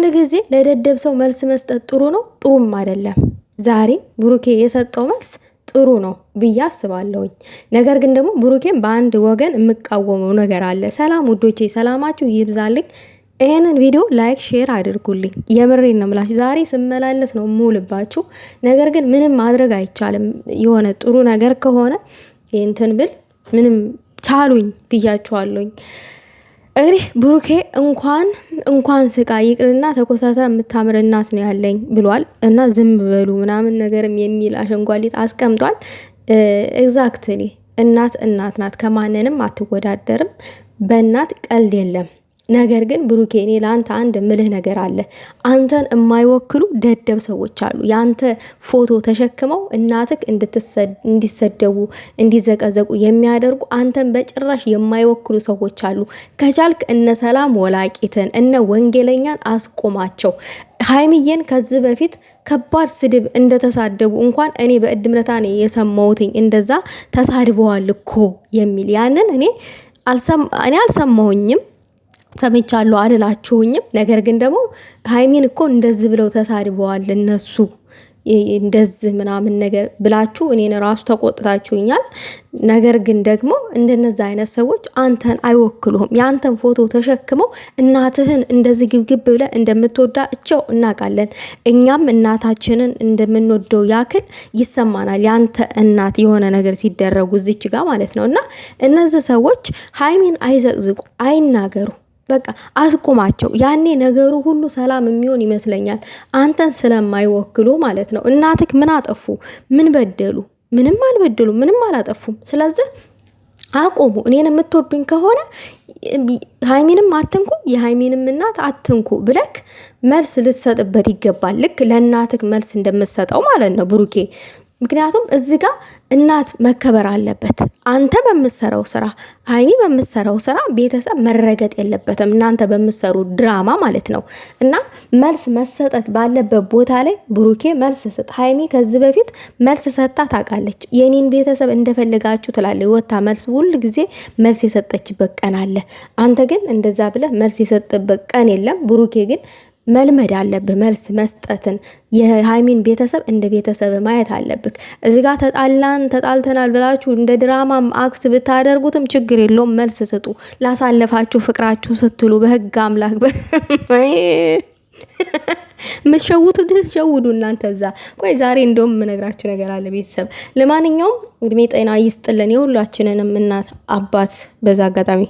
አንዳንድ ጊዜ ለደደብ ሰው መልስ መስጠት ጥሩ ነው ጥሩም አይደለም። ዛሬ ብሩኬ የሰጠው መልስ ጥሩ ነው ብዬ አስባለሁኝ። ነገር ግን ደግሞ ብሩኬን በአንድ ወገን የምቃወመው ነገር አለ። ሰላም ውዶቼ፣ ሰላማችሁ ይብዛልኝ። ይሄንን ቪዲዮ ላይክ ሼር አድርጉልኝ። የምሬን ነው የምላችሁ። ዛሬ ስመላለስ ነው የምውልባችሁ። ነገር ግን ምንም ማድረግ አይቻልም። የሆነ ጥሩ ነገር ከሆነ እንትን ብል ምንም ቻሉኝ ብያችኋለሁኝ። እንግዲህ ብሩኬ እንኳን ስቃ ይቅርና ተኮሳትራ የምታምር እናት ነው ያለኝ ብሏል። እና ዝም በሉ ምናምን ነገርም የሚል አሸንጓሊት አስቀምጧል። ኤግዛክትሊ እናት ናት፣ ከማንንም አትወዳደርም። በእናት ቀልድ የለም። ነገር ግን ብሩኬ እኔ ለአንተ አንድ ምልህ ነገር አለ። አንተን የማይወክሉ ደደብ ሰዎች አሉ። የአንተ ፎቶ ተሸክመው እናትክ እንዲሰደቡ እንዲዘቀዘቁ የሚያደርጉ አንተን በጭራሽ የማይወክሉ ሰዎች አሉ። ከቻልክ እነ ሰላም ወላቂትን እነ ወንጌለኛን አስቆማቸው። ሀይሚዬን ከዚህ በፊት ከባድ ስድብ እንደተሳደቡ እንኳን እኔ በእድምረታ ነው የሰማሁትኝ። እንደዛ ተሳድበዋል እኮ የሚል ያንን እኔ አልሰማሁኝም፣ ሰምቻለሁ አልላችሁኝም። ነገር ግን ደግሞ ሀይሚን እኮ እንደዚህ ብለው ተሳድበዋል እነሱ እንደዚህ ምናምን ነገር ብላችሁ እኔን ራሱ ተቆጥታችሁኛል። ነገር ግን ደግሞ እንደነዛ አይነት ሰዎች አንተን አይወክሉህም። የአንተን ፎቶ ተሸክመው እናትህን እንደዚህ ግብግብ ብለ እንደምትወዳቸው እናውቃለን። እኛም እናታችንን እንደምንወደው ያክል ይሰማናል። የአንተ እናት የሆነ ነገር ሲደረጉ እዚች ጋር ማለት ነው። እና እነዚህ ሰዎች ሀይሚን አይዘቅዝቁ፣ አይናገሩ። በቃ አስቆማቸው። ያኔ ነገሩ ሁሉ ሰላም የሚሆን ይመስለኛል። አንተን ስለማይወክሉ ማለት ነው። እናትክ ምን አጠፉ? ምን በደሉ? ምንም አልበደሉ፣ ምንም አላጠፉም። ስለዚህ አቆሙ። እኔን የምትወዱኝ ከሆነ ሀይሚንም አትንኩ፣ የሀይሚንም እናት አትንኩ ብለክ መልስ ልትሰጥበት ይገባል። ልክ ለእናትክ መልስ እንደምትሰጠው ማለት ነው ብሩኬ። ምክንያቱም እዚህ ጋር እናት መከበር አለበት። አንተ በምሰራው ስራ፣ ሀይሚ በምሰራው ስራ ቤተሰብ መረገጥ የለበትም። እናንተ በምሰሩ ድራማ ማለት ነው። እና መልስ መሰጠት ባለበት ቦታ ላይ ብሩኬ መልስ ስጥ። ሀይሚ ከዚህ በፊት መልስ ሰጥታ ታውቃለች። የኔን ቤተሰብ እንደፈለጋችሁ ትላለች ወታ መልስ ሁሉ ጊዜ መልስ የሰጠችበት ቀን አለ። አንተ ግን እንደዛ ብለህ መልስ የሰጠበት ቀን የለም። ብሩኬ ግን መልመድ አለብህ መልስ መስጠትን። የሃይሚን ቤተሰብ እንደ ቤተሰብ ማየት አለብህ። እዚ ጋር ተጣልተናል ብላችሁ እንደ ድራማም አክት ብታደርጉትም ችግር የለውም። መልስ ስጡ። ላሳለፋችሁ ፍቅራችሁ ስትሉ በህግ አምላክ ምትሸውቱ ትሸውዱ እናንተ እዛ። ቆይ ዛሬ እንደውም የምነግራችሁ ነገር አለ ቤተሰብ። ለማንኛውም እድሜ ጤና ይስጥልን የሁላችንንም እናት አባት በዛ አጋጣሚ